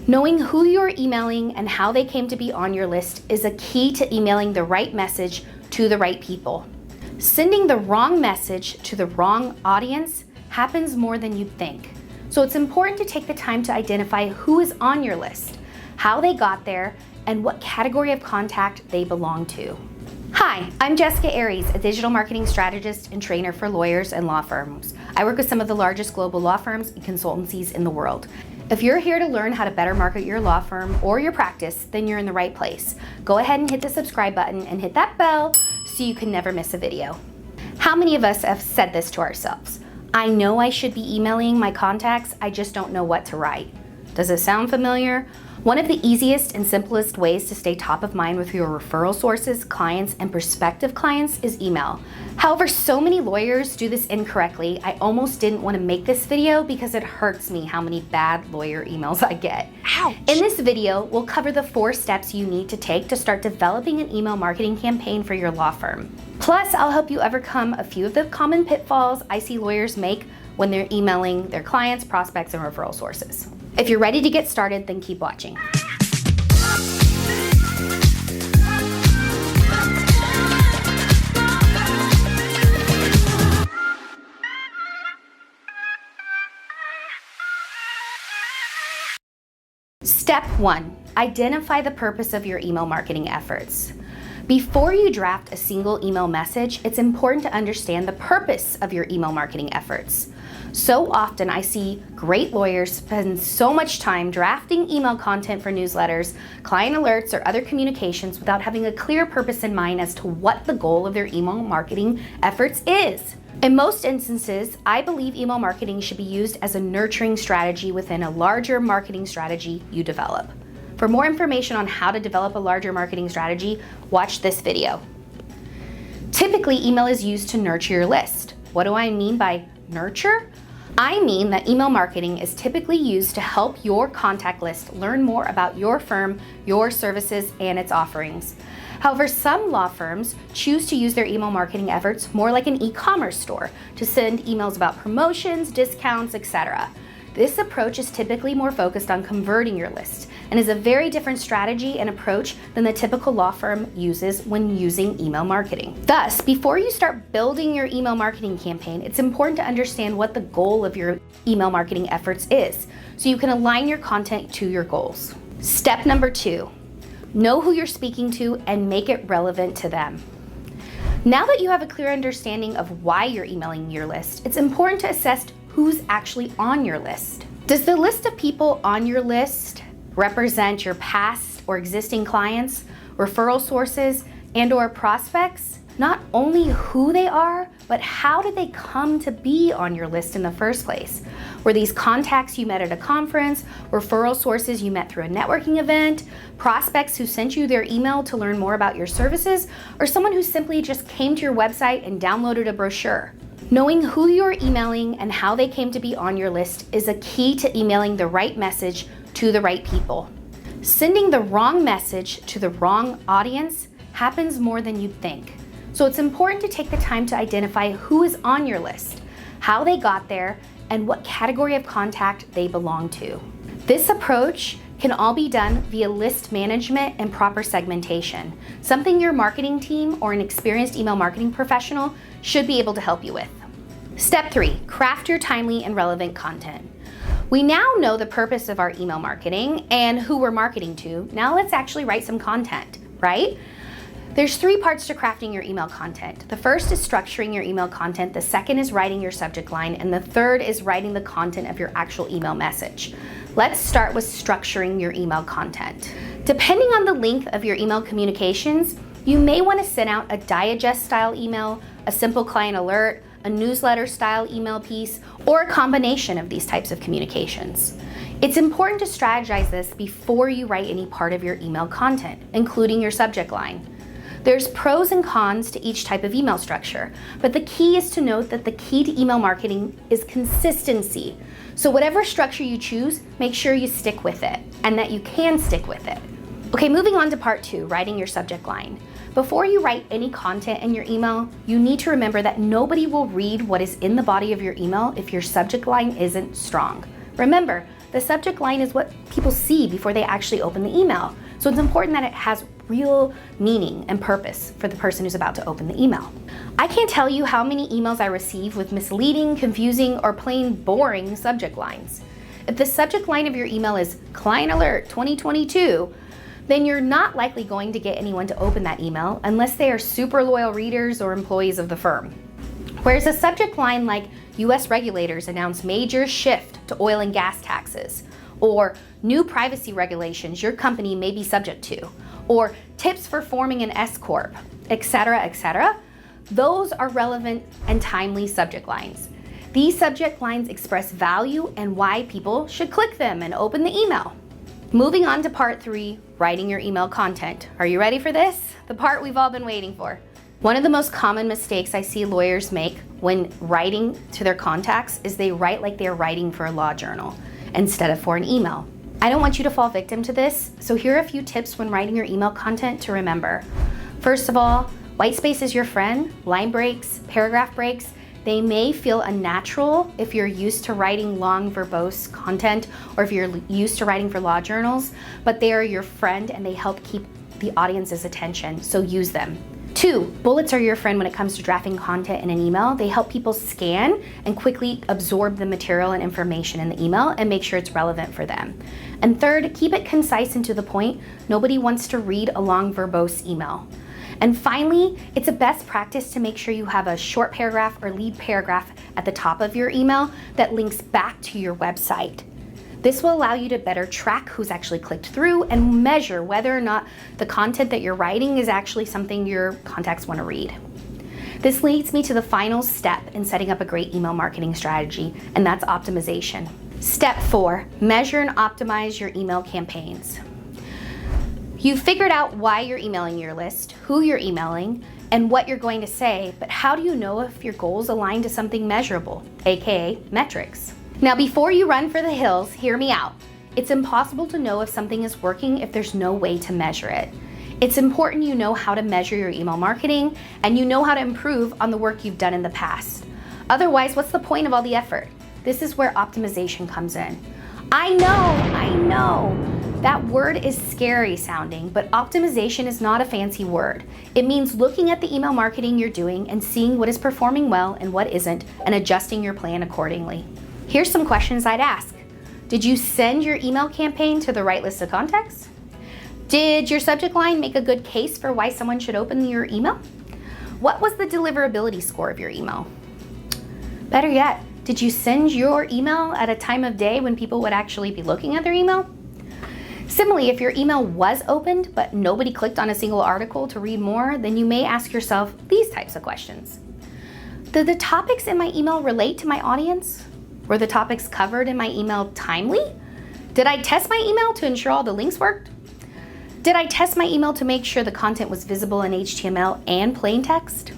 Knowing who you're emailing and how they came to be on your list is a key to emailing the right message to the right people. Sending the wrong message to the wrong audience happens more than you'd think. So it's important to take the time to identify who is on your list, how they got there, and what category of contact they belong to. Hi, I'm Jessica Aries, a digital marketing strategist and trainer for lawyers and law firms. I work with some of the largest global law firms and consultancies in the world. If you're here to learn how to better market your law firm or your practice, then you're in the right place. Go ahead and hit the subscribe button and hit that bell so you can never miss a video. How many of us have said this to ourselves? I know I should be emailing my contacts, I just don't know what to write. Does it sound familiar? One of the easiest and simplest ways to stay top of mind with your referral sources, clients, and prospective clients is email. However, so many lawyers do this incorrectly. I almost didn't want to make this video because it hurts me how many bad lawyer emails I get. Ouch. In this video, we'll cover the 4 steps you need to take to start developing an email marketing campaign for your law firm. Plus, I'll help you overcome a few of the common pitfalls I see lawyers make when they're emailing their clients, prospects, and referral sources. If you're ready to get started, then keep watching. Step 1, identify the purpose of your email marketing efforts. Before you draft a single email message, it's important to understand the purpose of your email marketing efforts. So often I see great lawyers spend so much time drafting email content for newsletters, client alerts, or other communications without having a clear purpose in mind as to what the goal of their email marketing efforts is. In most instances, I believe email marketing should be used as a nurturing strategy within a larger marketing strategy you develop. For more information on how to develop a larger marketing strategy, watch this video. Typically, email is used to nurture your list. What do I mean by nurture? I mean that email marketing is typically used to help your contact list learn more about your firm, your services, and its offerings. However, some law firms choose to use their email marketing efforts more like an e-commerce store to send emails about promotions, discounts, etc. This approach is typically more focused on converting your list and is a very different strategy and approach than the typical law firm uses when using email marketing. Thus, before you start building your email marketing campaign, it's important to understand what the goal of your email marketing efforts is so you can align your content to your goals. Step number 2, know who you're speaking to and make it relevant to them. Now that you have a clear understanding of why you're emailing your list, it's important to assess who's actually on your list. Does the list of people on your list represent your past or existing clients, referral sources, and/or prospects? Not only who they are, but how did they come to be on your list in the first place? Were these contacts you met at a conference, referral sources you met through a networking event, prospects who sent you their email to learn more about your services, or someone who simply just came to your website and downloaded a brochure? Knowing who you're emailing and how they came to be on your list is a key to emailing the right message to the right people. Sending the wrong message to the wrong audience happens more than you'd think. So it's important to take the time to identify who is on your list, how they got there, and what category of contact they belong to. This approach can all be done via list management and proper segmentation, something your marketing team or an experienced email marketing professional should be able to help you with. Step 3, craft your timely and relevant content. We now know the purpose of our email marketing and who we're marketing to. Now let's actually write some content, right? There's 3 parts to crafting your email content. The first is structuring your email content, the second is writing your subject line, and the third is writing the content of your actual email message. Let's start with structuring your email content. Depending on the length of your email communications, you may want to send out a digest style email, a simple client alert, a newsletter style email piece, or a combination of these types of communications. It's important to strategize this before you write any part of your email content, including your subject line. There's pros and cons to each type of email structure, but the key is to note that the key to email marketing is consistency. So whatever structure you choose, make sure you stick with it and that you can stick with it. Okay, moving on to part 2, writing your subject line. Before you write any content in your email, you need to remember that nobody will read what is in the body of your email if your subject line isn't strong. Remember, the subject line is what people see before they actually open the email. So it's important that it has real meaning and purpose for the person who's about to open the email. I can't tell you how many emails I receive with misleading, confusing, or plain boring subject lines. If the subject line of your email is Client Alert 2022, then you're not likely going to get anyone to open that email unless they are super loyal readers or employees of the firm. Whereas a subject line like US regulators announce major shift to oil and gas taxes, or new privacy regulations your company may be subject to, or tips for forming an S Corp, etc., those are relevant and timely subject lines. These subject lines express value and why people should click them and open the email. Moving on to part 3, writing your email content. Are you ready for this? The part we've all been waiting for. One of the most common mistakes I see lawyers make when writing to their contacts is they write like they're writing for a law journal instead of for an email. I don't want you to fall victim to this, so here are a few tips when writing your email content to remember. First of all, white space is your friend. Line breaks, paragraph breaks, they may feel unnatural if you're used to writing long verbose content or if you're used to writing for law journals, but they are your friend and they help keep the audience's attention, so use them. 2, bullets are your friend when it comes to drafting content in an email. They help people scan and quickly absorb the material and information in the email and make sure it's relevant for them. And 3rd, keep it concise and to the point. Nobody wants to read a long verbose email. And finally, it's a best practice to make sure you have a short paragraph or lead paragraph at the top of your email that links back to your website. This will allow you to better track who's actually clicked through and measure whether or not the content that you're writing is actually something your contacts want to read. This leads me to the final step in setting up a great email marketing strategy, and that's optimization. Step 4, measure and optimize your email campaigns. You've figured out why you're emailing your list, who you're emailing, and what you're going to say, but how do you know if your goals align to something measurable, aka metrics? Now, before you run for the hills, hear me out. It's impossible to know if something is working if there's no way to measure it. It's important you know how to measure your email marketing and you know how to improve on the work you've done in the past. Otherwise, what's the point of all the effort? This is where optimization comes in. I know, that word is scary sounding, but optimization is not a fancy word. It means looking at the email marketing you're doing and seeing what is performing well and what isn't, and adjusting your plan accordingly. Here's some questions I'd ask. Did you send your email campaign to the right list of contacts? Did your subject line make a good case for why someone should open your email? What was the deliverability score of your email? Better yet, did you send your email at a time of day when people would actually be looking at their email? Similarly, if your email was opened but nobody clicked on a single article to read more, then you may ask yourself these types of questions. Did the topics in my email relate to my audience? Were the topics covered in my email timely? Did I test my email to ensure all the links worked? Did I test my email to make sure the content was visible in HTML and plain text?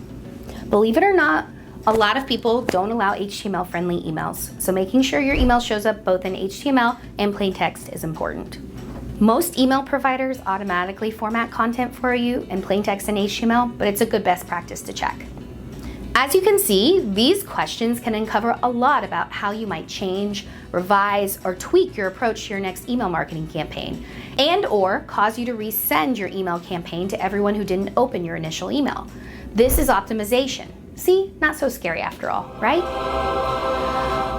Believe it or not, a lot of people don't allow HTML-friendly emails, so making sure your email shows up both in HTML and plain text is important. Most email providers automatically format content for you in plain text and HTML, but it's a good best practice to check. As you can see, these questions can uncover a lot about how you might change, revise, or tweak your approach to your next email marketing campaign, and/or cause you to resend your email campaign to everyone who didn't open your initial email. This is optimization. See, not so scary after all, right?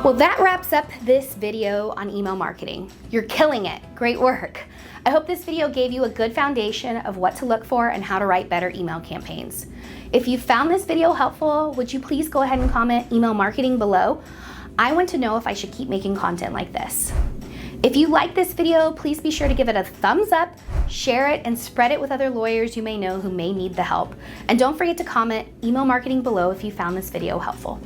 Well, that wraps up this video on email marketing. You're killing it. Great work. I hope this video gave you a good foundation of what to look for and how to write better email campaigns. If you found this video helpful, would you please go ahead and comment email marketing below? I want to know if I should keep making content like this. If you like this video, please be sure to give it a thumbs up, share it, and spread it with other lawyers you may know who may need the help. And don't forget to comment email marketing below if you found this video helpful.